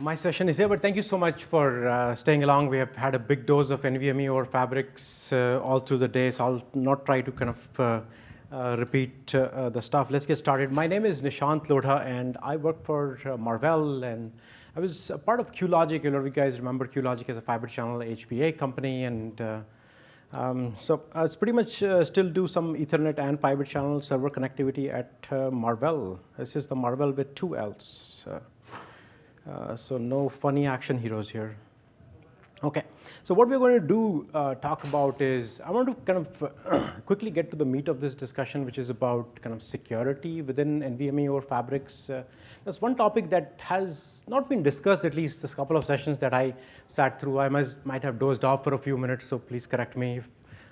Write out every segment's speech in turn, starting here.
My session is here, but thank you so much for staying along. We have had a big dose of NVMe or Fabrics all through the day, so I'll not try to kind of repeat the stuff. Let's get started. My name is Nishant Lodha, and I work for Marvell, and I was a part of QLogic. A lot of you guys remember QLogic as a fiber channel HPA company, and so I pretty much still do some Ethernet and fiber channel server connectivity at Marvell. This is the Marvell with two L's. So no funny action heroes here. Okay, so what we're going to do, talk about is, I want to kind of quickly get to the meat of this discussion, which is about kind of security within NVMe or Fabrics. That's one topic that has not been discussed, at least this couple of sessions that I sat through. I might have dozed off for a few minutes, so please correct me if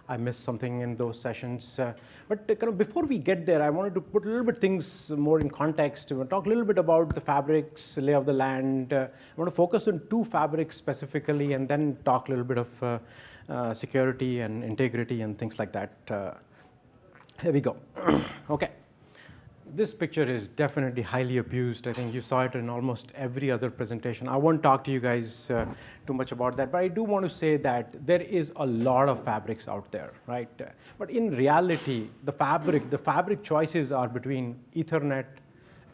I missed something in those sessions. But kind of before we get there, I wanted to put a little bit things more in context. We'll talk a little bit about the fabrics, lay of the land. I want to focus on two fabrics specifically, and then talk a little bit of security and integrity and things like that. Here we go. Okay. This picture is definitely highly abused. I think you saw it in almost every other presentation. I won't talk to you guys too much about that, but I do want to say that there is a lot of fabrics out there, right? But in reality, the fabric choices are between Ethernet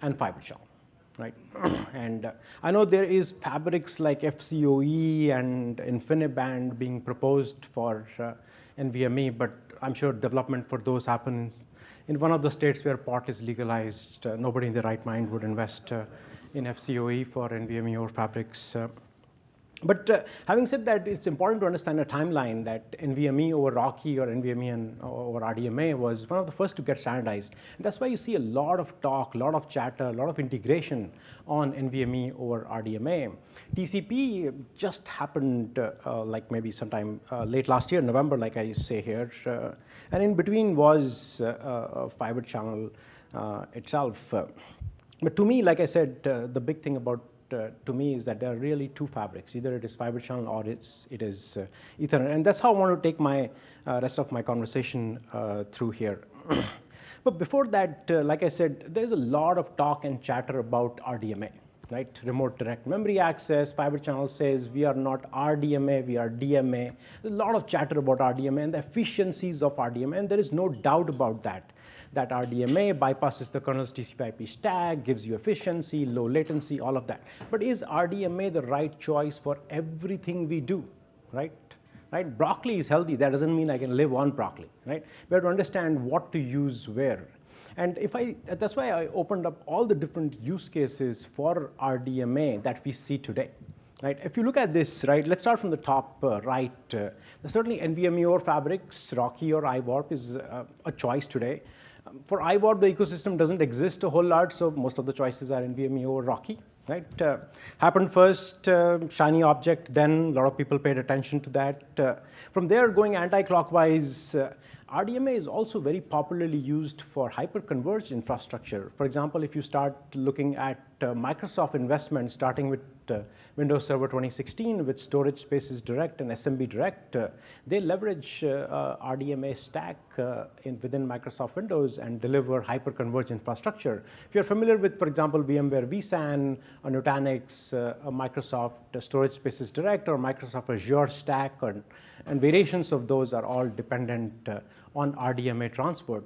and fiber channel, right? And I know there is fabrics like FCOE and InfiniBand being proposed for NVMe, but I'm sure development for those happens in one of the states where pot is legalized. Nobody in their right mind would invest in FCOE for NVMe or Fabrics. But having said that, it's important to understand a timeline that NVMe over Rocky or NVMe over RDMA was one of the first to get standardized. And that's why you see a lot of talk, a lot of chatter, a lot of integration on NVMe over RDMA. TCP just happened like maybe sometime late last year, November, like I say here. And in between was a fiber channel itself. But to me, like I said, the big thing about to me is that there are really two fabrics. Either it is fiber channel or it is Ethernet. And that's how I want to take my rest of my conversation through here. But before that, like I said, there's a lot of talk and chatter about RDMA, right? Remote direct memory access. Fiber channel says we are not RDMA, we are DMA. There's a lot of chatter about RDMA and the efficiencies of RDMA, and there is no doubt about that. That RDMA bypasses the kernel's TCP stack, gives you efficiency, low latency, all of that. But is RDMA the right choice for everything we do, right? Right? Broccoli is healthy. That doesn't mean I can live on broccoli, right? We have to understand what to use where. And that's why I opened up all the different use cases for RDMA that we see today. Right? If you look at this, right, let's start from the top right. Certainly NVMe or Fabrics, Rocky or iWarp is a choice today. For iWarp, the ecosystem doesn't exist a whole lot, so most of the choices are NVMe or Rocky. Right? Happened first, shiny object, then a lot of people paid attention to that. From there, going anti-clockwise, RDMA is also very popularly used for hyper-converged infrastructure. For example, if you start looking at Microsoft investment, starting with Windows Server 2016 with Storage Spaces Direct and SMB Direct, they leverage RDMA stack within Microsoft Windows and deliver hyper-converged infrastructure. If you're familiar with, for example, VMware vSAN, or Nutanix, Microsoft Storage Spaces Direct, or Microsoft Azure Stack, and variations of those are all dependent on RDMA transport.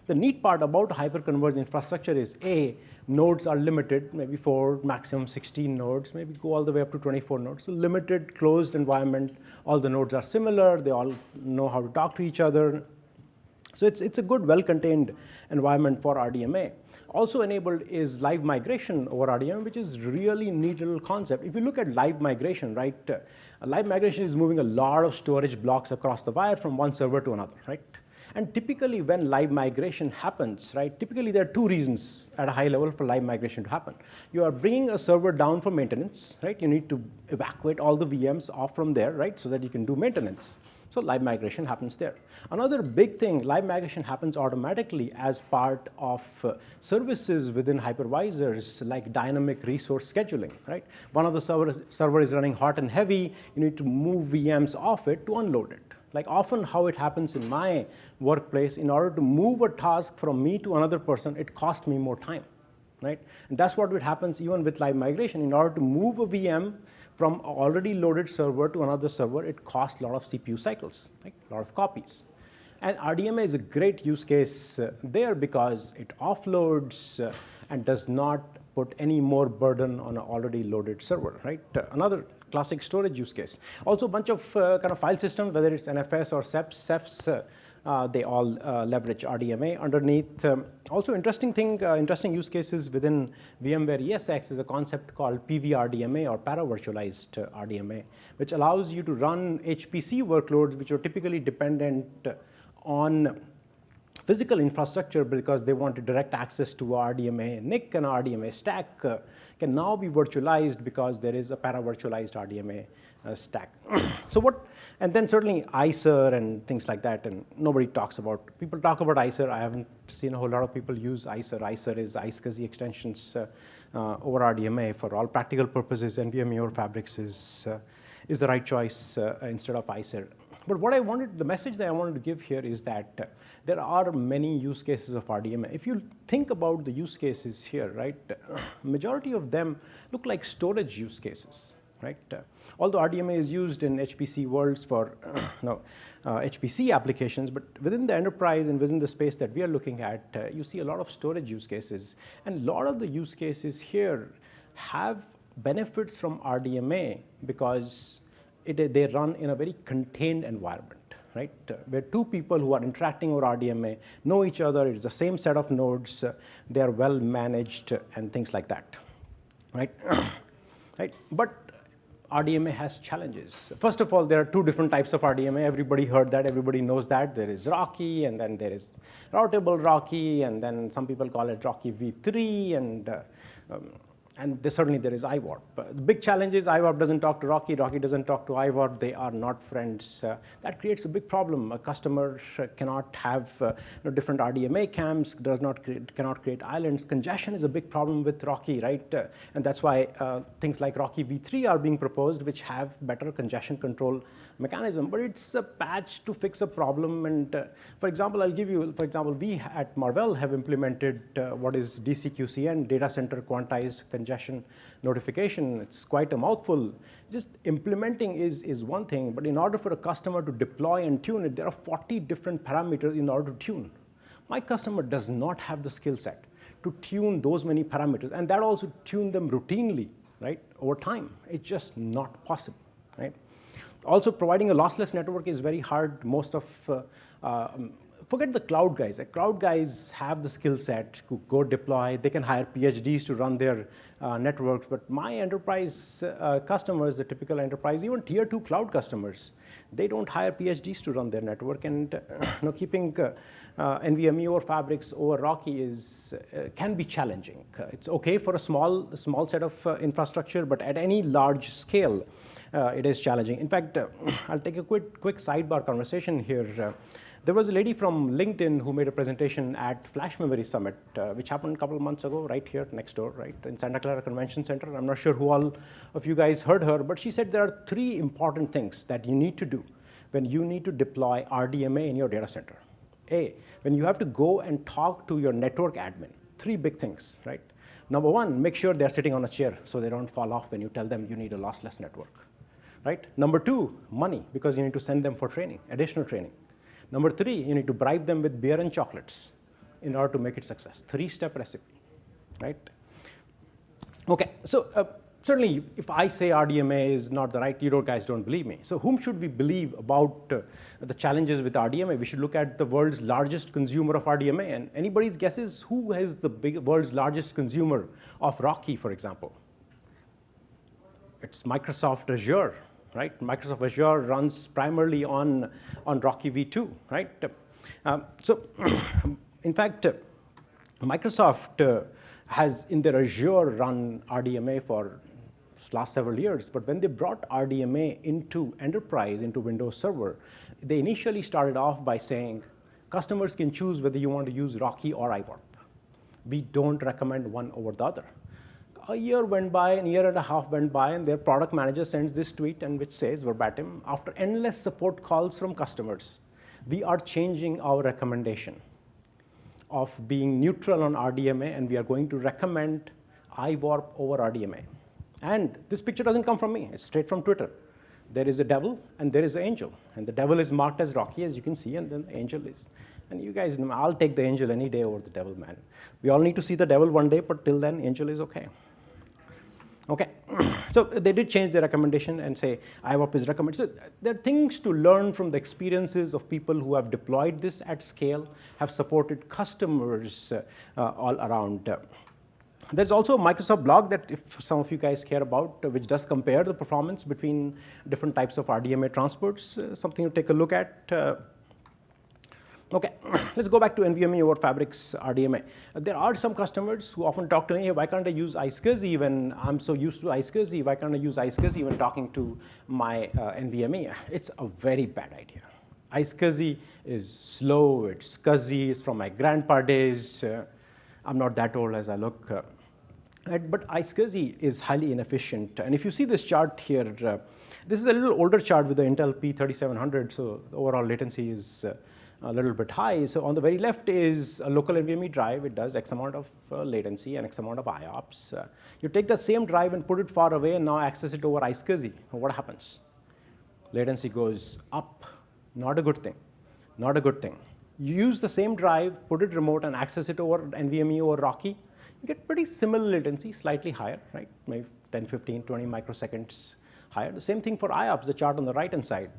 The neat part about hyper-converged infrastructure is nodes are limited, maybe 4, maximum 16 nodes, maybe go all the way up to 24 nodes. So limited, closed environment, all the nodes are similar, they all know how to talk to each other. So it's a good, well-contained environment for RDMA. Also enabled is live migration over RDMA, which is really neat little concept. If you look at live migration, right, live migration is moving a lot of storage blocks across the wire from one server to another, right? And typically when live migration happens, right, typically there are two reasons at a high level for live migration to happen. You are bringing a server down for maintenance, right? You need to evacuate all the VMs off from there, right, so that you can do maintenance. So live migration happens there. Another big thing, live migration happens automatically as part of services within hypervisors like dynamic resource scheduling, right? One of the server is running hot and heavy. You need to move VMs off it to unload it. Like often how it happens in my workplace, in order to move a task from me to another person, it costs me more time. right? And that's what happens even with live migration. In order to move a VM from an already loaded server to another server, it costs a lot of CPU cycles, right? A lot of copies. And RDMA is a great use case there because it offloads and does not put any more burden on an already loaded server, right? Another classic storage use case. Also, a bunch of kind of file systems, whether it's NFS or CEFs, they all leverage RDMA underneath. Also, interesting use cases within VMware ESX is a concept called PVRDMA or para-virtualized RDMA, which allows you to run HPC workloads which are typically dependent on physical infrastructure because they want direct access to RDMA NIC and RDMA stack can now be virtualized because there is a para-virtualized RDMA stack. And then certainly ICER and things like that, and nobody talks about, people talk about ICER. I haven't seen a whole lot of people use ICER. ICER is iSCSI extensions over RDMA. For all practical purposes, NVMe Fabrics is the right choice instead of ICER. But the message that I wanted to give here is that there are many use cases of RDMA. If you think about the use cases here, right, majority of them look like storage use cases, right? Although RDMA is used in HPC worlds for HPC applications, but within the enterprise and within the space that we are looking at, you see a lot of storage use cases. And a lot of the use cases here have benefits from RDMA because they run in a very contained environment, right? Where two people who are interacting over RDMA know each other, it's the same set of nodes, they are well managed and things like that, right? Right? But RDMA has challenges. First of all, there are two different types of RDMA. Everybody heard that, everybody knows that. There is Rocky, and then there is routable Rocky, and then some people call it Rocky v3, and certainly there is IWARP. The big challenge is IWARP doesn't talk to Rocky, Rocky doesn't talk to IWARP, they are not friends. That creates a big problem. A customer cannot have different RDMA camps, cannot create islands. Congestion is a big problem with Rocky, right? And that's why things like Rocky v3 are being proposed, which have better congestion control mechanism. But it's a patch to fix a problem. And for example, we at Marvell have implemented what is DCQCN, Data Center Quantized Congestion Notification. It's quite a mouthful. Just implementing is one thing, but in order for a customer to deploy and tune it, there are 40 different parameters in order to tune. My customer does not have the skill set to tune those many parameters, and that also tune them routinely, right, over time. It's just not possible, right? Also, providing a lossless network is very hard. Most of forget the cloud guys. The cloud guys have the skill set to go deploy. They can hire PhDs to run their networks. But my enterprise customers, the typical enterprise, even tier 2 cloud customers, they don't hire PhDs to run their network. And keeping NVMe Fabrics over Rocky can be challenging. It's okay for a small set of infrastructure, but at any large scale, it is challenging. In fact, I'll take a quick sidebar conversation here. There was a lady from LinkedIn who made a presentation at Flash Memory Summit, which happened a couple of months ago, right here next door, right, in Santa Clara Convention Center. I'm not sure who all of you guys heard her, but she said there are 3 important things that you need to do when you need to deploy RDMA in your data center. When you have to go and talk to your network admin, 3 big things, right? Number 1, make sure they're sitting on a chair so they don't fall off when you tell them you need a lossless network, right? Number 2, money, because you need to send them for training, additional training. Number 3, you need to bribe them with beer and chocolates in order to make it success. 3-step recipe, right? Okay, so certainly if I say RDMA is not the right, you guys don't believe me. So whom should we believe about the challenges with RDMA? We should look at the world's largest consumer of RDMA. And anybody's guesses who is the world's largest consumer of Rocky, for example? It's Microsoft Azure. Right? Microsoft Azure runs primarily on Rocky v2, right? So in fact, Microsoft has in their Azure run RDMA for the last several years, but when they brought RDMA into enterprise, into Windows Server, they initially started off by saying, customers can choose whether you want to use Rocky or IWARP. We don't recommend one over the other. A year went by, a year and a half went by, and their product manager sends this tweet and which says verbatim, after endless support calls from customers, we are changing our recommendation. of being neutral on RDMA, and we are going to recommend IWarp over RDMA. And this picture doesn't come from me. It's straight from Twitter. There is a devil, and there is an angel. And the devil is marked as Rocky, as you can see, and then the angel is. And you guys know, I'll take the angel any day over the devil, man. We all need to see the devil one day, but till then, angel is okay. Okay, so they did change their recommendation and say IWarp is recommended. So there are things to learn from the experiences of people who have deployed this at scale, have supported customers all around. There's also a Microsoft blog that if some of you guys care about, which does compare the performance between different types of RDMA transports, something to take a look at. Okay, let's go back to NVMe over Fabrics RDMA. There are some customers who often talk to me, hey, why can't I use iSCSI when I'm so used to iSCSI? Why can't I use iSCSI when talking to my NVMe? It's a very bad idea. iSCSI is slow, it's SCSI, it's from my grandpa days. I'm not that old as I look. But iSCSI is highly inefficient. And if you see this chart here, this is a little older chart with the Intel P3700, so the overall latency is a little bit high. So on the very left is a local NVMe drive. It does X amount of latency and X amount of IOPS. You take that same drive and put it far away and now access it over iSCSI. What happens? Latency goes up. Not a good thing. Not a good thing. You use the same drive, put it remote, and access it over NVMe over Rocky. You get pretty similar latency, slightly higher, right? Maybe 10, 15, 20 microseconds higher. The same thing for IOPS, the chart on the right-hand side.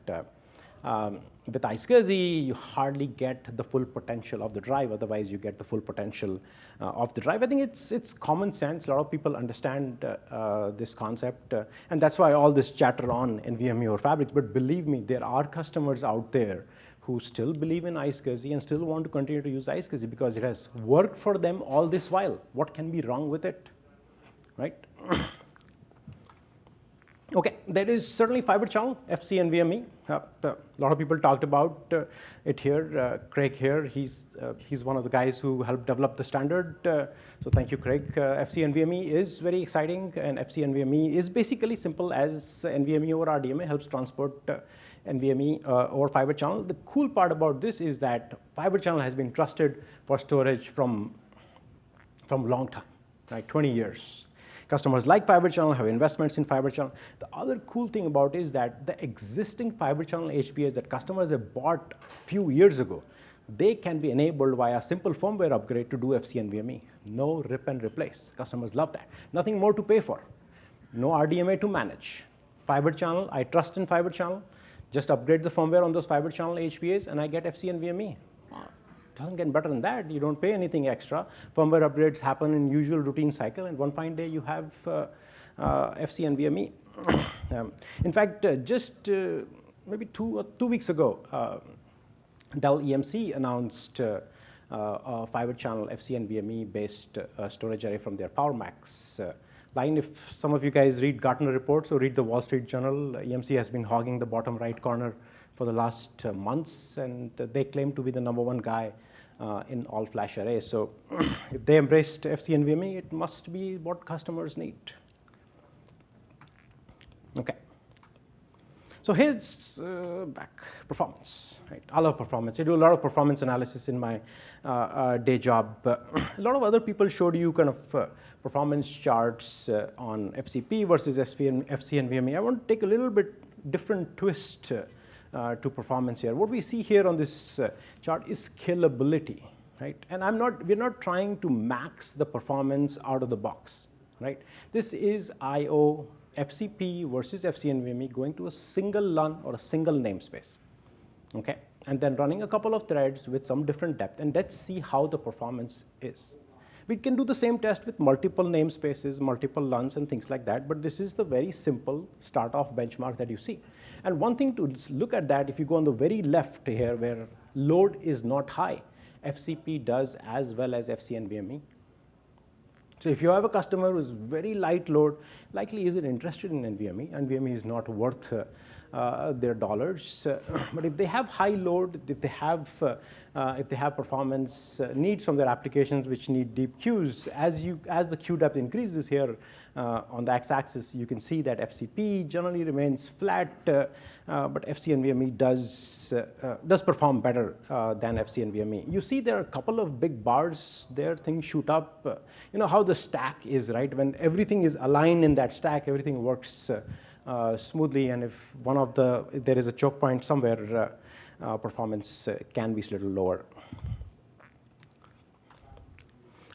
With iSCSI, you hardly get the full potential of the drive. Otherwise, you get the full potential of the drive. I think it's common sense. A lot of people understand this concept. And that's why all this chatter on NVMe over Fabrics. But believe me, there are customers out there who still believe in iSCSI and still want to continue to use iSCSI because it has worked for them all this while. What can be wrong with it, right? Okay, there is certainly Fibre channel, FC NVMe. A lot of people talked about it here. Craig here, he's one of the guys who helped develop the standard. So thank you, Craig. FC NVMe is very exciting, and FC NVMe is basically simple as NVMe over RDMA helps transport NVMe over Fibre channel. The cool part about this is that Fibre channel has been trusted for storage from a long time, right? 20 years. Customers like Fibre channel, have investments in Fibre channel. The other cool thing about it is that the existing Fibre channel HBAs that customers have bought a few years ago, they can be enabled via a simple firmware upgrade to do FC NVMe. No rip and replace. Customers love that. Nothing more to pay for. No RDMA to manage. Fibre channel, I trust in Fibre channel. Just upgrade the firmware on those Fibre channel HBAs and I get FC NVMe. Doesn't get better than that. You don't pay anything extra. Firmware upgrades happen in usual routine cycle, and one fine day you have FC NVMe. In fact, just maybe two weeks ago, Dell EMC announced a Fibre channel FC NVMe based storage array from their PowerMax line. If some of you guys read Gartner reports or read the Wall Street Journal, EMC has been hogging the bottom right corner for the last months, and they claim to be the #1 guy in all flash arrays. So if they embraced FC NVMe, it must be what customers need. Okay. So here's back performance. Right? I love performance. I do a lot of performance analysis in my day job. A lot of other people showed you kind of performance charts on FCP versus FC NVMe. I want to take a little bit different twist to performance here. What we see here on this chart is scalability, right? And we're not trying to max the performance out of the box, right? This is I/O FCP versus FC NVMe going to a single LUN or a single namespace, okay? And then running a couple of threads with some different depth, and let's see how the performance is. We can do the same test with multiple namespaces, multiple LUNs, and things like that, but this is the very simple start-off benchmark that you see. And one thing to look at that, if you go on the very left here where load is not high, FCP does as well as FC NVMe. So if you have a customer who's very light load, likely isn't interested in NVMe. NVMe is not worth their dollars. But if they have high load, if they have performance needs from their applications which need deep queues, as the queue depth increases here on the x-axis, you can see that FCP generally remains flat, but FCNVMe does perform better than FCNVMe. You see there are a couple of big bars there, things shoot up. You know how the stack is, right? When everything is aligned in that stack, everything works smoothly, and if there is a choke point somewhere, performance can be a little lower.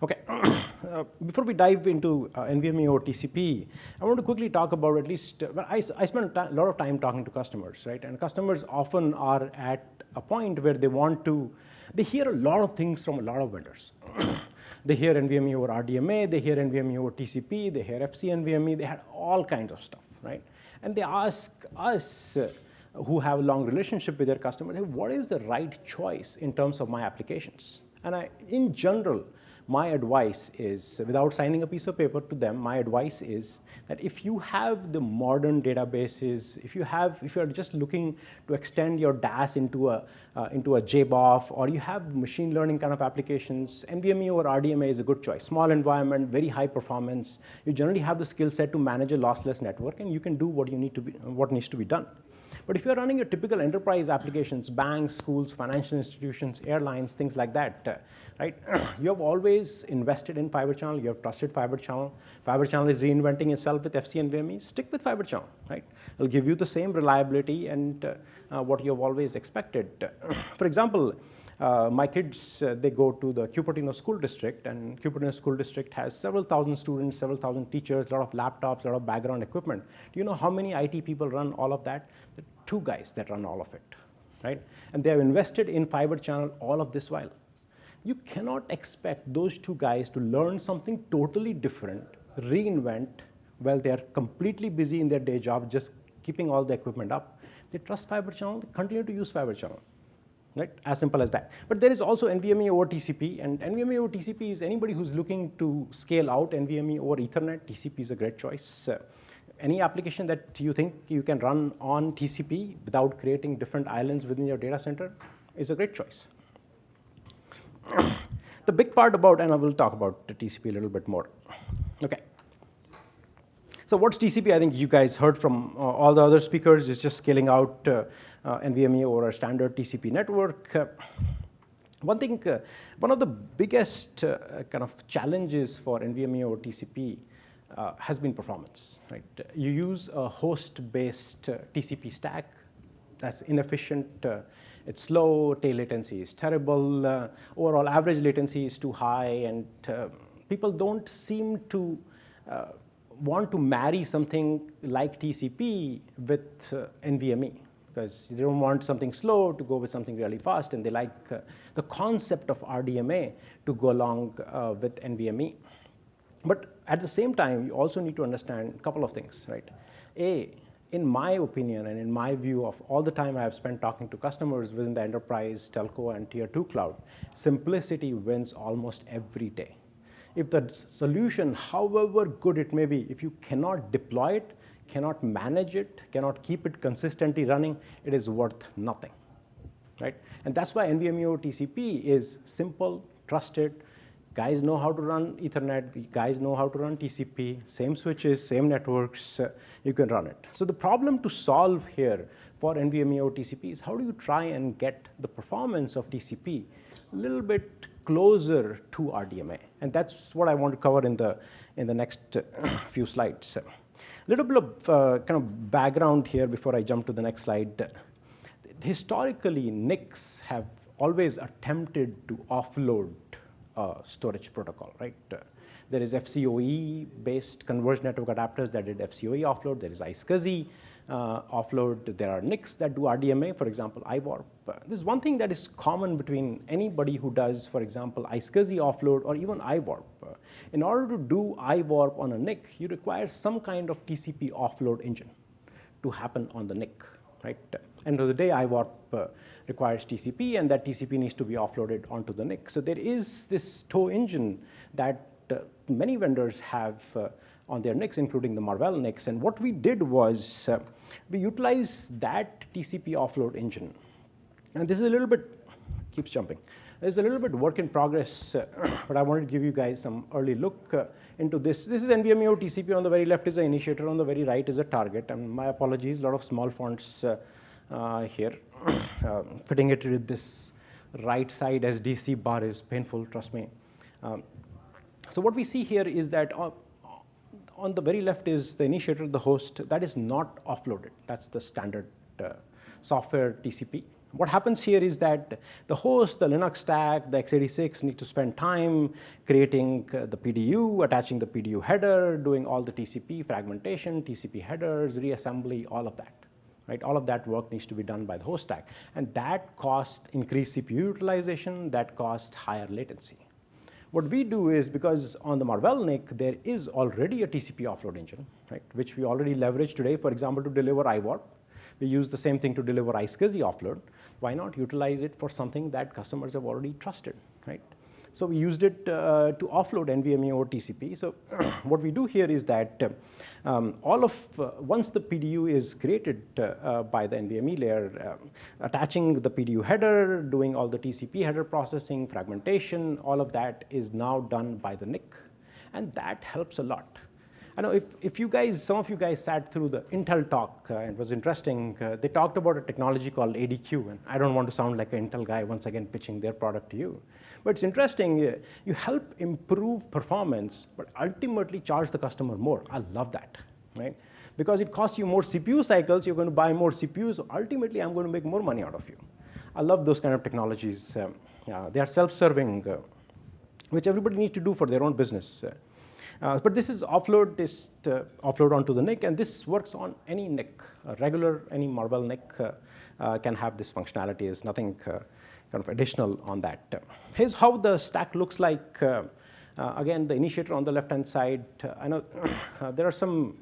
Okay, before we dive into NVMe over TCP, I want to quickly talk about at least, I spend a lot of time talking to customers, right? And customers often are at a point where they hear a lot of things from a lot of vendors. They hear NVMe over RDMA, they hear NVMe over TCP, they hear FCNVMe, they had all kinds of stuff, right? And they ask us, who have a long relationship with their customers, hey, what is the right choice in terms of my applications? And in general, my advice is, without signing a piece of paper to them, my advice is that if you have the modern databases, if you are just looking to extend your DAS into a JBOF, or you have machine learning kind of applications, NVMe over RDMA is a good choice. Small environment, very high performance. You generally have the skill set to manage a lossless network, and you can do what needs to be done. But if you're running your typical enterprise applications, banks, schools, financial institutions, airlines, things like that, right? You have always invested in Fibre Channel. You have trusted Fibre Channel. Fibre Channel is reinventing itself with FCNVMe. Stick with Fibre Channel, right? It'll give you the same reliability and what you have always expected. For example, my kids, they go to the Cupertino School District, and Cupertino School District has several thousand students, several thousand teachers, a lot of laptops, a lot of background equipment. Do you know how many IT people run all of that? There are 2 guys that run all of it, right? And they have invested in Fibre Channel all of this while. You cannot expect those 2 guys to learn something totally different, reinvent, while they are completely busy in their day job, just keeping all the equipment up. They trust Fibre Channel, they continue to use Fibre Channel. Right? As simple as that. But there is also NVMe over TCP, and NVMe over TCP is anybody who's looking to scale out NVMe over Ethernet. TCP is a great choice. Any application that you think you can run on TCP without creating different islands within your data center is a great choice. The big part about, and I will talk about the TCP a little bit more. Okay. So what's TCP? I think you guys heard from all the other speakers. It's just scaling out NVMe over a standard TCP network. One of the biggest kind of challenges for NVMe over TCP has been performance, right? You use a host-based TCP stack that's inefficient. It's slow, tail latency is terrible, overall average latency is too high, and people don't seem to want to marry something like TCP with NVMe, because they don't want something slow to go with something really fast, and they like the concept of RDMA to go along with NVMe. But at the same time, you also need to understand a couple of things, right? In my opinion and in my view of all the time I have spent talking to customers within the enterprise, telco, and tier 2 cloud, simplicity wins almost every day. If the solution, however good it may be, if you cannot deploy it, cannot manage it, cannot keep it consistently running, it is worth nothing, right? And that's why NVMe over TCP is simple, trusted. Guys know how to run Ethernet, guys know how to run TCP, same switches, same networks, you can run it. So the problem to solve here for NVMe over TCP is how do you try and get the performance of TCP a little bit closer to RDMA? And that's what I want to cover in the next few slides. A little bit of kind of background here before I jump to the next slide. Historically, NICs have always attempted to offload storage protocol, right? There is FCOE-based converged network adapters that did FCOE offload. There is iSCSI offload. There are NICs that do RDMA, for example, iWarp. There's one thing that is common between anybody who does, for example, iSCSI offload or even iWarp. In order to do iWarp on a NIC, you require some kind of TCP offload engine to happen on the NIC, right? End of the day, iWarp requires TCP, and that TCP needs to be offloaded onto the NIC. So there is this tow engine that many vendors have on their NICs, including the Marvell NICs. And what we did was we utilized that TCP offload engine. And this is a little bit, keeps jumping. There's a little bit work in progress, but I wanted to give you guys some early look into this. This is NVMe-O TCP. On the very left is an initiator, on the very right is a target. And my apologies, a lot of small fonts here. Fitting it with this right side SDC bar is painful, trust me. So what we see here is that on the very left is the initiator, the host. That is not offloaded. That's the standard software TCP. What happens here is that the host, the Linux stack, the x86 need to spend time creating the PDU, attaching the PDU header, doing all the TCP fragmentation, TCP headers, reassembly, all of that. Right? All of that work needs to be done by the host stack. And that costs increased CPU utilization, that costs higher latency. What we do is, because on the Marvell NIC, there is already a TCP offload engine, right, which we already leverage today, for example, to deliver IWARP. We use the same thing to deliver iSCSI offload. Why not utilize it for something that customers have already trusted, right? So we used it to offload NVMe-O TCP. So what we do here is that once the PDU is created by the NVMe layer, attaching the PDU header, doing all the TCP header processing, fragmentation, all of that is now done by the NIC, and that helps a lot. I know if you guys, some of you guys sat through the Intel talk, it was interesting. They talked about a technology called ADQ, and I don't want to sound like an Intel guy once again pitching their product to you. But it's interesting, you help improve performance, but ultimately charge the customer more. I love that, right? Because it costs you more CPU cycles, you're going to buy more CPUs, so ultimately I'm going to make more money out of you. I love those kind of technologies. They are self-serving, which everybody needs to do for their own business. But this is offload onto the NIC, and this works on any NIC. Any Marvell NIC can have this functionality. There's nothing kind of additional on that. Here's how the stack looks like. Again, the initiator on the left-hand side. I know there are some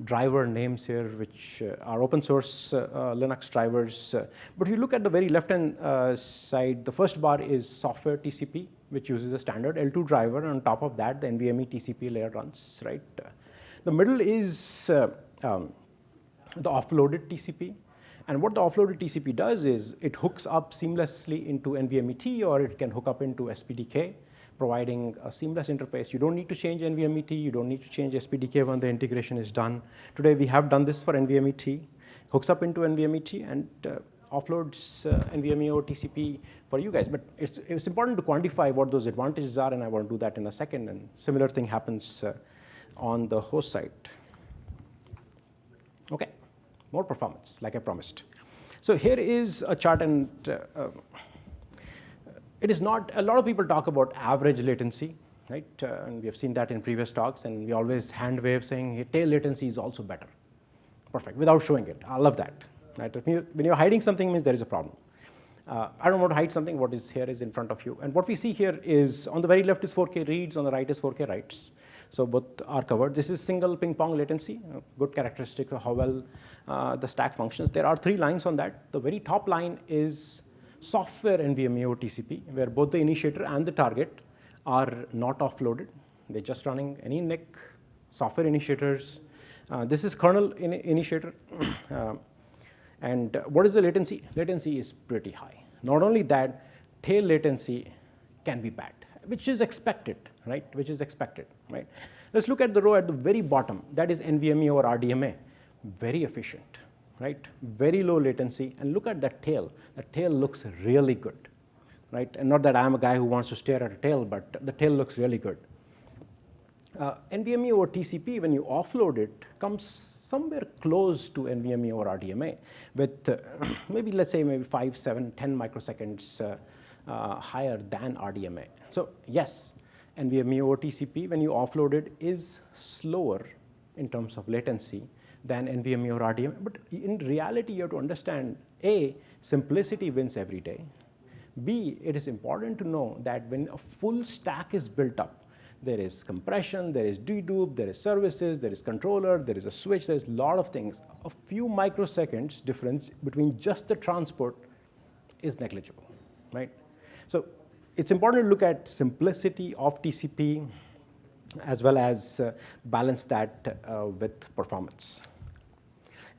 driver names here, which are open source Linux drivers. But if you look at the very left-hand side, the first bar is software TCP, which uses a standard L2 driver. And on top of that, the NVMe TCP layer runs, right? The middle is the offloaded TCP. And what the offloaded TCP does is it hooks up seamlessly into NVMe-T, or it can hook up into SPDK, providing a seamless interface. You don't need to change NVMe-T. You don't need to change SPDK when the integration is done. Today, we have done this for NVMe-T. Hooks up into NVMe-T and offloads NVMe-O TCP for you guys. But it's important to quantify what those advantages are, and I want to do that in a second. And similar thing happens on the host side. OK, more performance, like I promised. So here is a chart, and it is not, a lot of people talk about average latency, right? And we have seen that in previous talks, and we always hand wave saying, hey, tail latency is also better. Perfect, without showing it. I love that. Right? When you're hiding something, it means there is a problem. I don't want to hide something. What is here is in front of you. And what we see here is, on the very left is 4K reads, on the right is 4K writes. So both are covered. This is single ping pong latency, a good characteristic of how well the stack functions. There are 3 lines on that. The very top line is software NVMe-O TCP, where both the initiator and the target are not offloaded. They're just running any NIC, software initiators. This is kernel initiator. And what is the latency? Latency is pretty high. Not only that, tail latency can be bad, which is expected, right? Which is expected, right? Let's look at the row at the very bottom. That is NVMe over RDMA. Very efficient, right? Very low latency. And look at that tail. That tail looks really good, right? And not that I'm a guy who wants to stare at a tail, but the tail looks really good. NVMe over TCP, when you offload it, comes somewhere close to NVMe over RDMA with maybe, let's say, maybe 5, 7, 10 microseconds higher than RDMA. So yes, NVMe over TCP, when you offload it, is slower in terms of latency than NVMe over RDMA. But in reality, you have to understand, A, simplicity wins every day. B, it is important to know that when a full stack is built up, there is compression, there is dedupe, there is services, there is controller, there is a switch, there is a lot of things. A few microseconds difference between just the transport is negligible, right? So it's important to look at simplicity of TCP, as well as balance that with performance.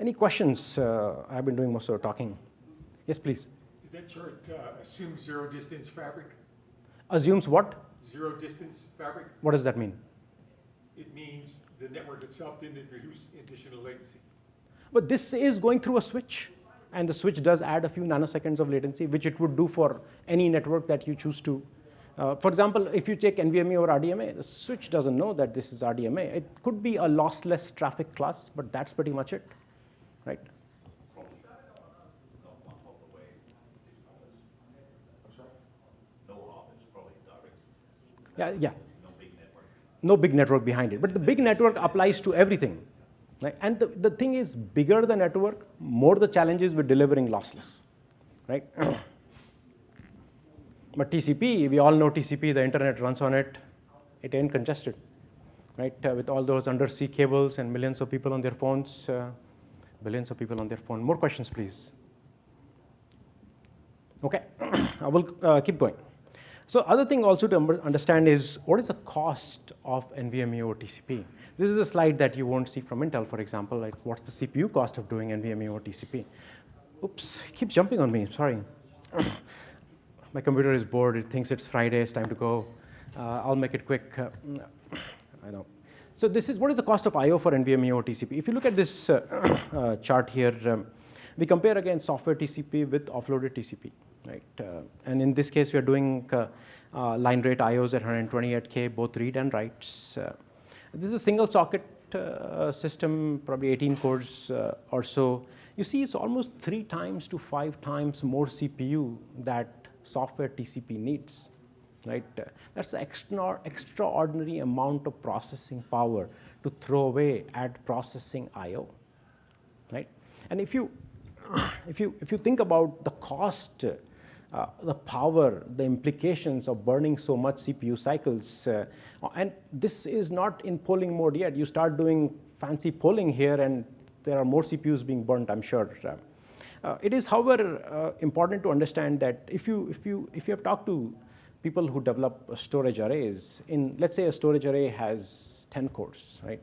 Any questions? I've been doing most of the talking. Yes, please. Did that chart assume zero distance fabric? Assumes what? Zero distance fabric? What does that mean? It means the network itself didn't introduce additional latency. But this is going through a switch, and the switch does add a few nanoseconds of latency, which it would do for any network that you choose to. For example, if you take NVMe or RDMA, the switch doesn't know that this is RDMA. It could be a lossless traffic class, but that's pretty much it, right? Yeah. No big network behind it. But the big network applies to everything. Right? And the thing is, bigger the network, more the challenges with delivering lossless. Right? But TCP, we all know TCP, the internet runs on it. It ain't congested. Right? With all those undersea cables and millions of people on their phones, billions of people on their phone. More questions, please. OK, I will keep going. So other thing also to understand is what is the cost of NVMe over TCP? This is a slide that you won't see from Intel, for example, like what's the CPU cost of doing NVMe over TCP? Oops, it keeps jumping on me, sorry. My computer is bored, it thinks it's Friday, it's time to go. I'll make it quick. I know. So this is what is the cost of I/O for NVMe over TCP? If you look at this chart here, we compare again software TCP with offloaded TCP. Right, and in this case, we are doing line rate IOs at 128K, both read and writes. This is a single socket system, probably 18 cores or so. You see, it's almost 3 times to 5 times more CPU that software TCP needs. Right, that's the extraordinary amount of processing power to throw away at processing IO. Right, and if you think about the cost. The power, the implications of burning so much CPU cycles. And this is not in polling mode yet. You start doing fancy polling here, and there are more CPUs being burnt, I'm sure. It is, however, important to understand that if you have talked to people who develop storage arrays, let's say a storage array has 10 cores, right?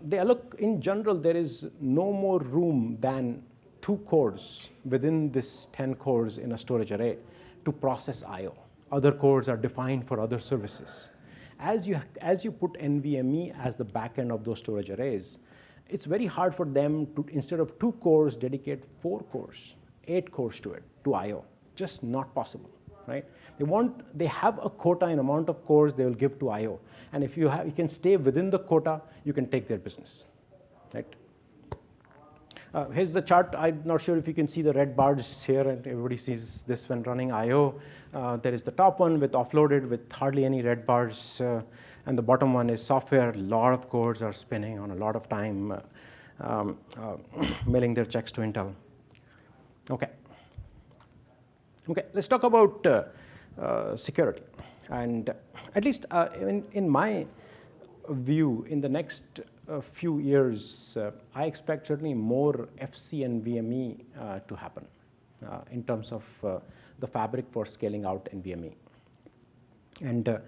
They look, in general, there is no more room than 2 cores within this 10 cores in a storage array to process I/O. Other cores are defined for other services. As you put NVMe as the backend of those storage arrays, it's very hard for them to, instead of 2 cores, dedicate 4 cores, 8 cores to it, to I/O. Just not possible, right? They have a quota in amount of cores they will give to I/O, and if you can stay within the quota, you can take their business, right? Here's the chart. I'm not sure if you can see the red bars here, and everybody sees this when running I/O. There is the top one with offloaded with hardly any red bars, and the bottom one is software. A lot of cores are spinning on a lot of time, mailing their checks to Intel. Okay, let's talk about security. And at least in my view, in the next few years, I expect certainly more FC and NVMe to happen in terms of the fabric for scaling out NVMe. And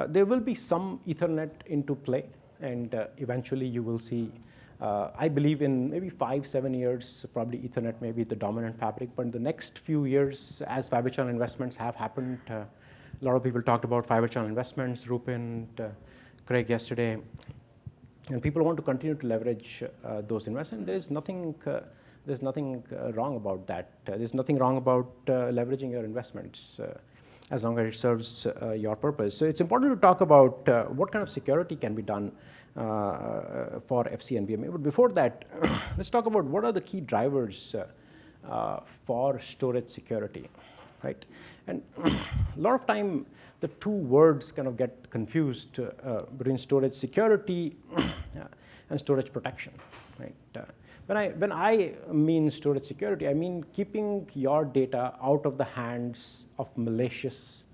there will be some Ethernet into play, and eventually you will see, I believe in maybe 5-7 years, probably Ethernet may be the dominant fabric, but in the next few years, as Fibre channel investments have happened, a lot of people talked about Fibre channel investments, Rupin, Craig yesterday, and people want to continue to leverage those investments. There's nothing wrong about that. There's nothing wrong about leveraging your investments as long as it serves your purpose. So it's important to talk about what kind of security can be done for FC and NVMe. But before that, let's talk about what are the key drivers for storage security, right? And a lot of time, the two words kind of get confused between storage security and storage protection, right? When I mean storage security, I mean keeping your data out of the hands of malicious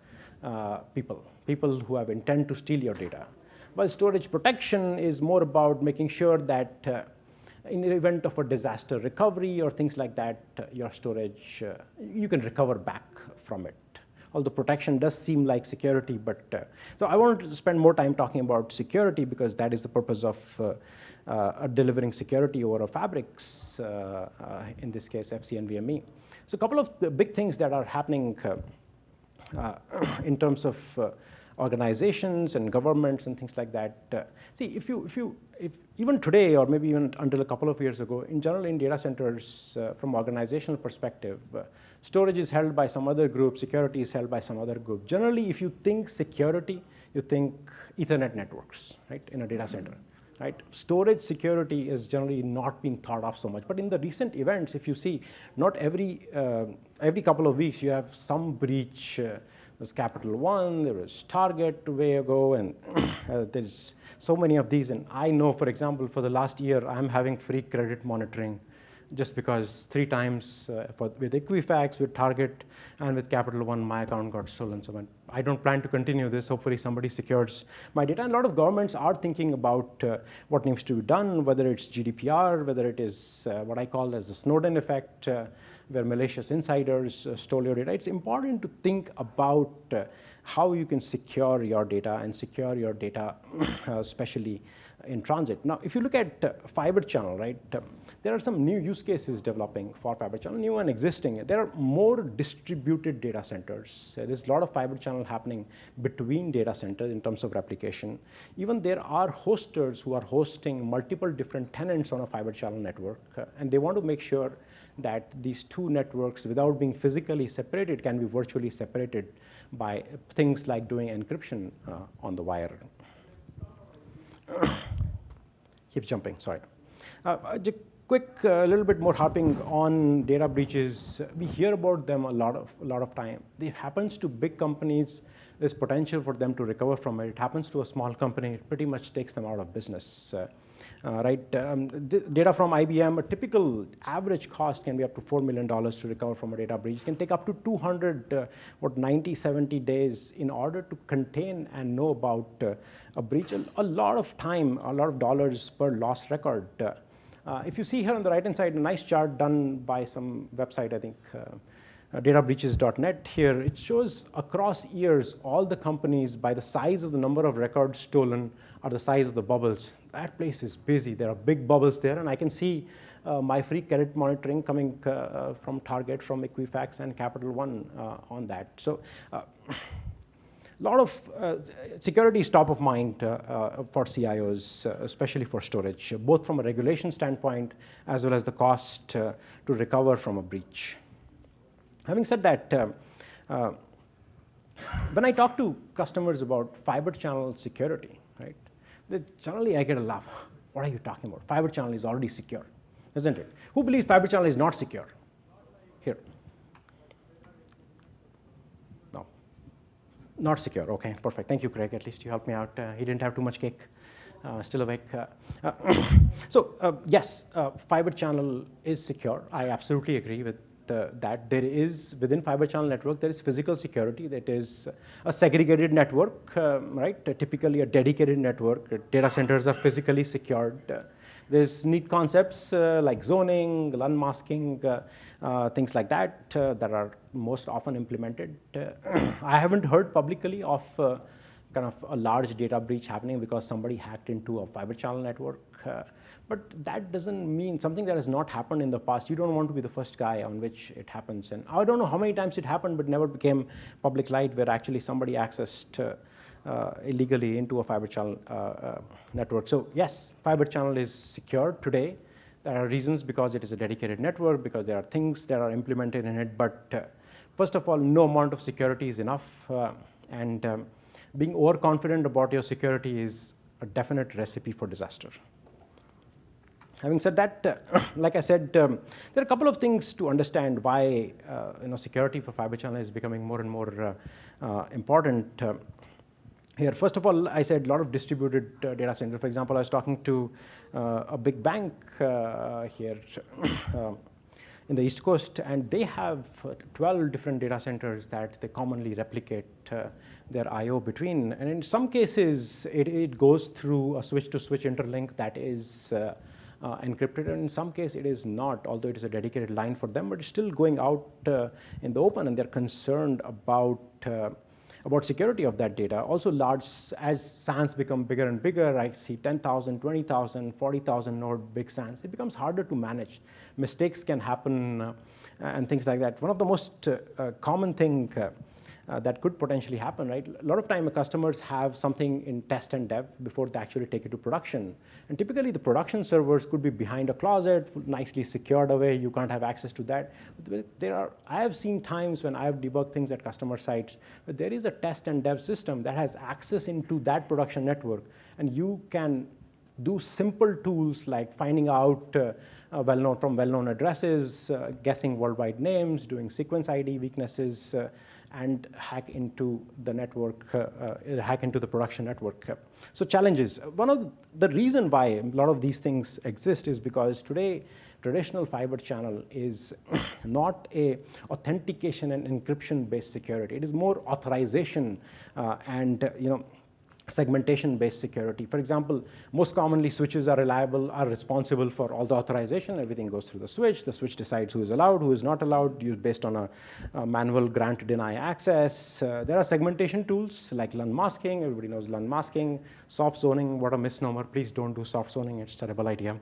people who have intent to steal your data. While storage protection is more about making sure that in the event of a disaster recovery or things like that, your storage, you can recover back from it. although protection does seem like security. But so I wanted to spend more time talking about security because that is the purpose of delivering security over fabrics, in this case FC and NVMe. So a couple of the big things that are happening in terms of organizations and governments and things like that. See, if even today, or maybe even until a couple of years ago, in general in data centers, from organizational perspective, storage is held by some other group, security is held by some other group. Generally, if you think security, you think Ethernet networks, right, in a data center. Right? Storage security is generally not being thought of so much. But in the recent events, if you see, not every couple of weeks you have some breach. There's Capital One, there was Target a way ago, and there's so many of these. And I know, for example, for the last year, I'm having free credit monitoring just because 3 times with Equifax, with Target, and with Capital One, my account got stolen. So I don't plan to continue this. Hopefully somebody secures my data. And a lot of governments are thinking about what needs to be done, whether it's GDPR, whether it is what I call as the Snowden effect, where malicious insiders stole your data. It's important to think about how you can secure your data and secure your data, especially in transit. Now, if you look at fiber channel, right, there are some new use cases developing for fiber channel, new and existing. There are more distributed data centers. There's a lot of fiber channel happening between data centers in terms of replication. Even there are hosters who are hosting multiple different tenants on a fiber channel network, and they want to make sure that these two networks, without being physically separated, can be virtually separated by things like doing encryption on the wire. Keep jumping, sorry. Just quick, a little bit more harping on data breaches. We hear about them a lot of time. It happens to big companies. There's potential for them to recover from it. It happens to a small company. It pretty much takes them out of business. Right? Data from IBM, a typical average cost can be up to $4 million to recover from a data breach. It can take up to 90, 70 days in order to contain and know about a breach. A lot of time, a lot of dollars per lost record. If you see here on the right-hand side, a nice chart done by some website, I think, databreaches.net here. It shows across years all the companies by the size of the number of records stolen or the size of the bubbles. That place is busy. There are big bubbles there, and I can see my free credit monitoring coming from Target, from Equifax, and Capital One on that. So a lot of security is top of mind for CIOs, especially for storage, both from a regulation standpoint as well as the cost to recover from a breach. Having said that, when I talk to customers about fiber channel security, right, generally I get a laugh. What are you talking about? Fiber channel is already secure, isn't it? Who believes fiber channel is not secure? Here. No. Not secure. Okay, perfect. Thank you, Craig. At least you helped me out. He didn't have too much cake. Still awake. So yes, fiber channel is secure. I absolutely agree with that. There is, within fiber channel network, there is physical security. That is a segregated network, right? Typically a dedicated network. Data centers are physically secured. There's neat concepts like zoning, unmasking, things like that that are most often implemented. I haven't heard publicly of kind of a large data breach happening because somebody hacked into a fiber channel network. But that doesn't mean something that has not happened in the past. You don't want to be the first guy on which it happens. And I don't know how many times it happened, but never became public light where actually somebody accessed illegally into a fiber channel network. So yes, fiber channel is secure today. There are reasons because it is a dedicated network, because there are things that are implemented in it. But first of all, no amount of security is enough. And being overconfident about your security is a definite recipe for disaster. Having said that, like I said, there are a couple of things to understand why security for fiber channel is becoming more and more important. Here, first of all, I said a lot of distributed data center. For example, I was talking to a big bank here in the East Coast, and they have 12 different data centers that they commonly replicate their I/O between. And in some cases, it goes through a switch-to-switch interlink that is encrypted, and in some case it is not, although it is a dedicated line for them, but it's still going out in the open, and they're concerned about security of that data. Also large, as SANs become bigger and bigger, I see 10,000, 20,000, 40,000 node big SANs. It becomes harder to manage. Mistakes can happen and things like that. One of the most common thing that could potentially happen, right? A lot of time customers have something in test and dev before they actually take it to production. And typically the production servers could be behind a closet, nicely secured away. You can't have access to that. I have seen times when I have debugged things at customer sites, but there is a test and dev system that has access into that production network. And you can do simple tools like finding out well-known addresses, guessing worldwide names, doing sequence ID weaknesses, and hack into the network, hack into the production network. So challenges. One of the reason why a lot of these things exist is because today traditional fiber channel is not a authentication and encryption based security. It is more authorization and segmentation-based security. For example, most commonly switches are responsible for all the authorization. Everything goes through the switch. The switch decides who is allowed, who is not allowed, used based on a manual grant deny access. There are segmentation tools like LUN masking. Everybody knows LUN masking. Soft zoning, what a misnomer. Please don't do soft zoning. It's a terrible idea.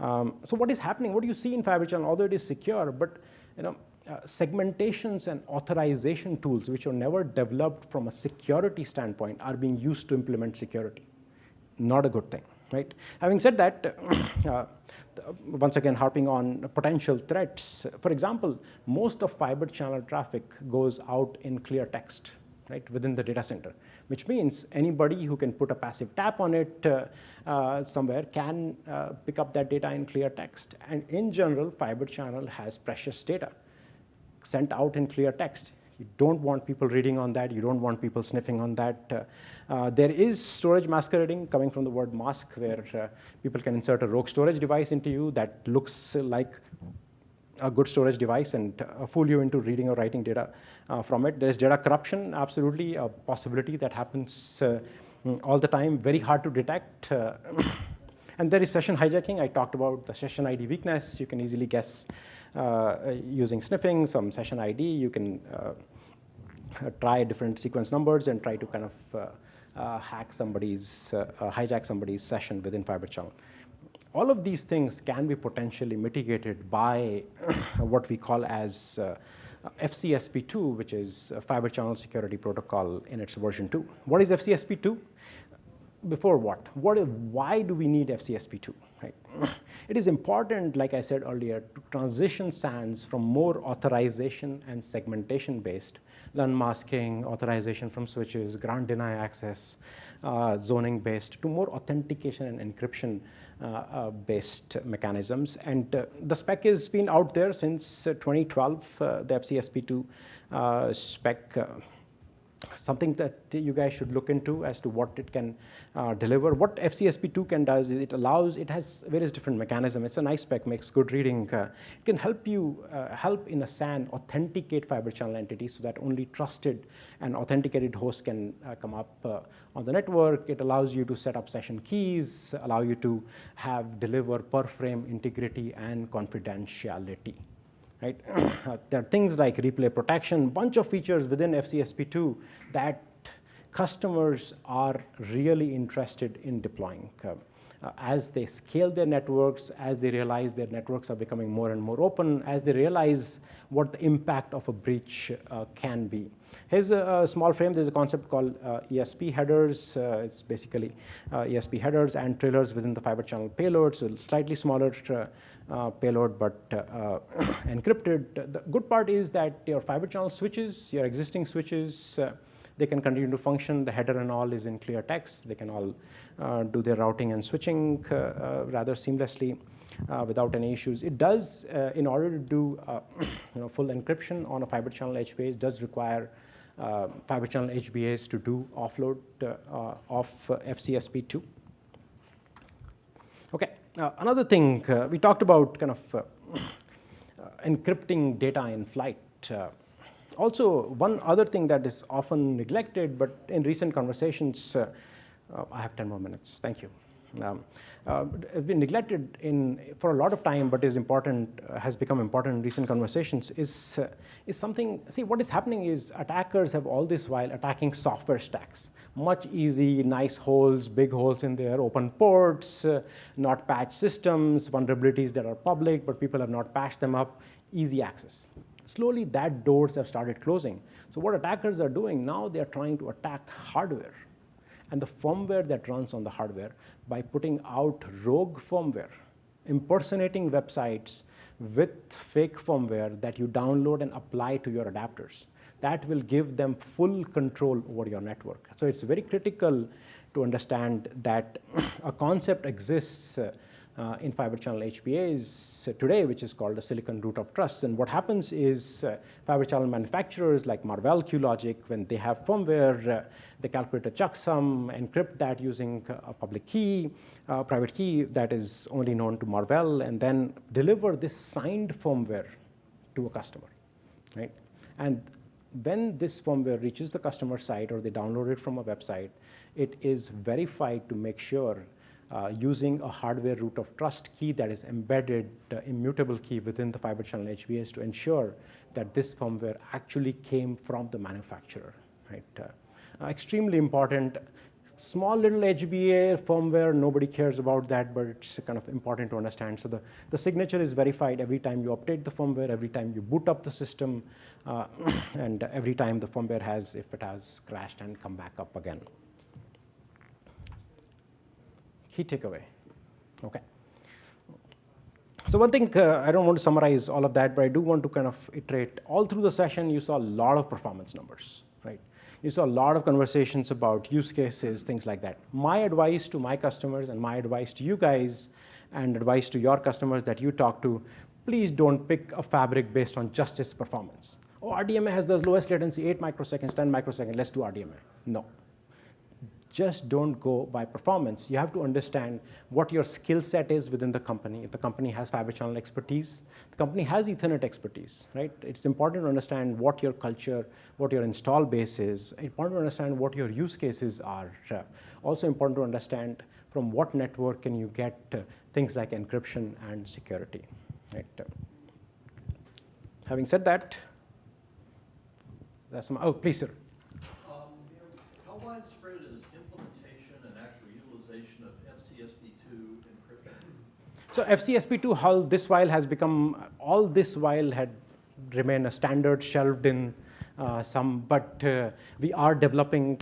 So what is happening? What do you see in Fibre channel? Although it is secure, but segmentations and authorization tools, which are never developed from a security standpoint, are being used to implement security. Not a good thing, right? Having said that, once again harping on potential threats. For example, most of fiber channel traffic goes out in clear text, right, within the data center, which means anybody who can put a passive tap on it somewhere can pick up that data in clear text. And in general, fiber channel has precious data sent out in clear text. You don't want people reading on that. You don't want people sniffing on that. There is storage masquerading, coming from the word mask, where people can insert a rogue storage device into you that looks like a good storage device and fool you into reading or writing data from it. There is data corruption, absolutely a possibility that happens all the time, very hard to detect. And there is session hijacking. I talked about the session ID weakness. You can easily guess using sniffing, some session ID. You can try different sequence numbers and try to kind of hijack somebody's session within Fibre channel. All of these things can be potentially mitigated by what we call as FCSP2, which is Fibre Channel Security Protocol in its version 2. What is FCSP2? Before what? Why do we need FCSP2? Right? It is important, like I said earlier, to transition SANs from more authorization and segmentation based, LUN masking, authorization from switches, grant deny access, zoning based, to more authentication and encryption based mechanisms. And the spec has been out there since 2012, the FCSP2 spec. Something that you guys should look into as to what it can deliver. What FCSP2 can do is it has various different mechanisms. It's a nice spec, makes good reading. It can help you help in a SAN authenticate Fibre channel entities so that only trusted and authenticated hosts can come up on the network. It allows you to set up session keys, allow you to deliver per frame integrity and confidentiality. Right? There are things like replay protection, bunch of features within FCSP2 that customers are really interested in deploying. As they scale their networks, as they realize their networks are becoming more and more open, as they realize what the impact of a breach can be. Here's a small frame. There's a concept called ESP headers. It's basically ESP headers and trailers within the Fibre channel payload, so slightly smaller payload, but encrypted. The good part is that your Fibre channel switches, your existing switches, they can continue to function. The header and all is in clear text. They can all do their routing and switching rather seamlessly without any issues. It does, in order to do full encryption on a Fibre channel HBA, it does require Fibre channel HBAs to do offload of FCSP2. Okay, another thing, we talked about kind of encrypting data in flight. Also, one other thing that is often neglected, but in recent conversations, I have 10 more minutes. Thank you. Has been neglected for a lot of time, but is important, has become important in recent conversations, is something. See, what is happening is attackers have all this while attacking software stacks. Much easy, nice holes, big holes in there, open ports, not patched systems, vulnerabilities that are public, but people have not patched them up, easy access. Slowly, that doors have started closing. So what attackers are doing now, they are trying to attack hardware and the firmware that runs on the hardware by putting out rogue firmware, impersonating websites with fake firmware that you download and apply to your adapters. That will give them full control over your network. So it's very critical to understand that a concept exists in fiber channel HPAs today, which is called a silicon root of trust. And what happens is fiber channel manufacturers like Marvell, QLogic, when they have firmware, they calculate a checksum, encrypt that using a public key, private key that is only known to Marvell, and then deliver this signed firmware to a customer, right? And when this firmware reaches the customer site or they download it from a website, it is verified to make sure using a hardware root of trust key that is embedded, immutable key within the fiber channel HBAs to ensure that this firmware actually came from the manufacturer, right? Extremely important. Small little HBA firmware, nobody cares about that, but it's kind of important to understand. So the signature is verified every time you update the firmware, every time you boot up the system, and every time the firmware has, if it has crashed and come back up again. Key takeaway, okay. So one thing, I don't want to summarize all of that, but I do want to kind of iterate. All through the session, you saw a lot of performance numbers, right? You saw a lot of conversations about use cases, things like that. My advice to my customers and my advice to you guys and advice to your customers that you talk to, please don't pick a fabric based on just its performance. Oh, RDMA has the lowest latency, 8 microseconds, 10 microseconds, let's do RDMA. No. Just don't go by performance. You have to understand what your skill set is within the company. If the company has fiber channel expertise, the company has Ethernet expertise, right? It's important to understand what your culture, what your install base is. Important to understand what your use cases are. Also important to understand from what network can you get things like encryption and security, right? Having said that, that's oh, please, sir. How widespread is implementation and actual utilization of FCSP2 encryption? So FCSP2 hull this while has become, all this while had remained a standard shelved in some, but we are developing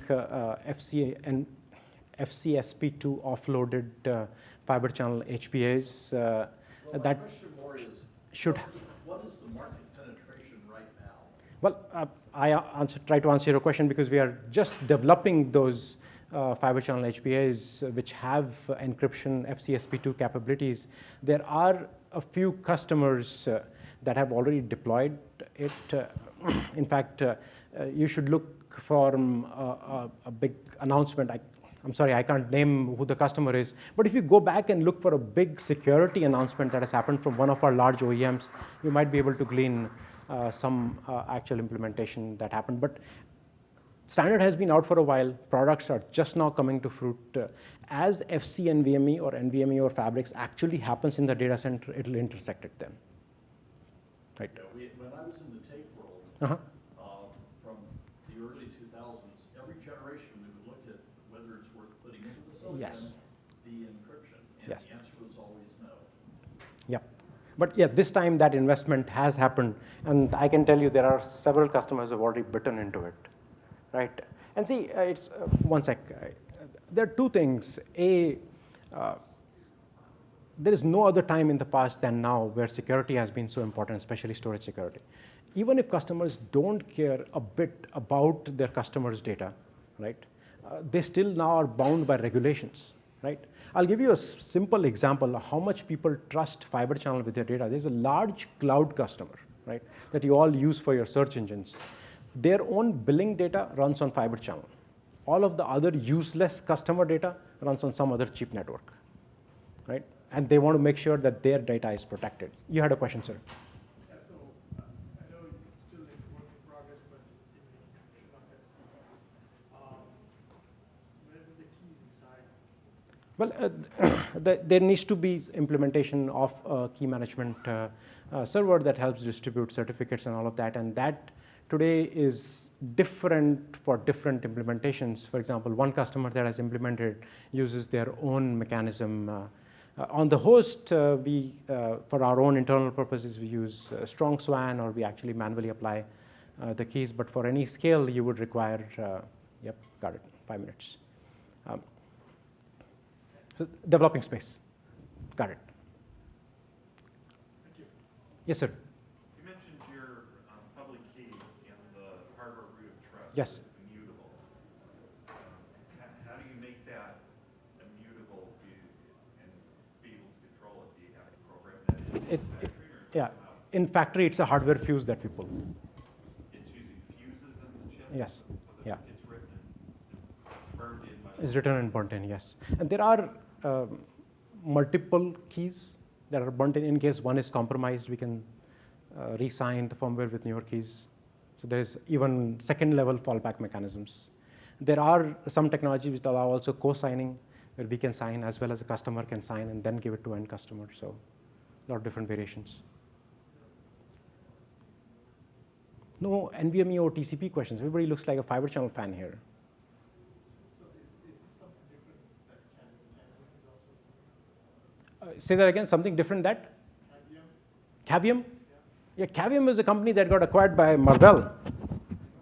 FCSP2 offloaded fiber channel HPAs. Well, my question more is, should what is the market penetration right now? Well, I try to answer your question because we are just developing those fiber channel HPAs which have encryption FCSP2 capabilities. There are a few customers that have already deployed it. In fact, you should look for a big announcement. I'm sorry, I can't name who the customer is, but if you go back and look for a big security announcement that has happened from one of our large OEMs, you might be able to glean some actual implementation that happened. But standard has been out for a while. Products are just now coming to fruit. As FC NVMe or NVMe or Fabrics actually happens in the data center, it'll intersect it then. Right? Yeah, when I was in the tape world, from the early 2000s, every generation we would look at whether it's worth putting into the silicon, Yes. the encryption, and Yes. the answer was always no. Yep. But yeah, this time that investment has happened, and I can tell you there are several customers who have already bitten into it, right? And see, it's one sec. There are two things. There is no other time in the past than now where security has been so important, especially storage security. Even if customers don't care a bit about their customers' data, right? They still now are bound by regulations, right? I'll give you a simple example of how much people trust fiber channel with their data. There's a large cloud customer, right, that you all use for your search engines. Their own billing data runs on fiber channel. All of the other useless customer data runs on some other cheap network, right? And they want to make sure that their data is protected. You had a question, sir. Yeah, so I know it's still like work in progress, but in the encryption of FC, where are the keys inside? Well, there needs to be implementation of a key management server that helps distribute certificates and all of that, and that today is different for different implementations. For example, one customer that has implemented uses their own mechanism. On the host, for our own internal purposes, we use strong SWAN, or we actually manually apply the keys. But for any scale, you would require, yep, got it, 5 minutes. So developing space, got it. Thank you. Yes, sir. You mentioned your public key in the hardware root of trust Yes. is immutable. How do you make that immutable and be able to control it? Do you have to program that in the factory, or Yeah, in factory, it's a hardware fuse that we pull. it's using fuses in the chip? Yes, So that yeah. it's written and burned in by It's written and burnt in, yes. And there are multiple keys that are burnt in case one is compromised. We can re-sign the firmware with newer keys. So there's even second level fallback mechanisms. There are some technologies which allow also co-signing, where we can sign as well as the customer can sign and then give it to end customer. So a lot of different variations. No NVMe or TCP questions. Everybody looks like a Fibre channel fan here. So is this something different that Cavium is also? Say that again, something different that? Cavium? Cavium? Yeah, Cavium is a company that got acquired by Marvell.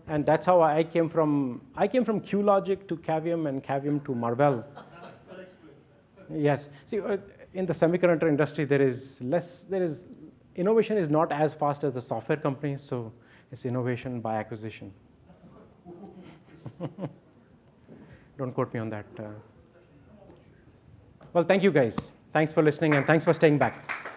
And that's how I came from QLogic to Cavium and Cavium to Marvell. That explains that. Yes. See, in the semiconductor industry, innovation is not as fast as the software companies, so it's innovation by acquisition. Don't quote me on that. Well, thank you guys. Thanks for listening and thanks for staying back.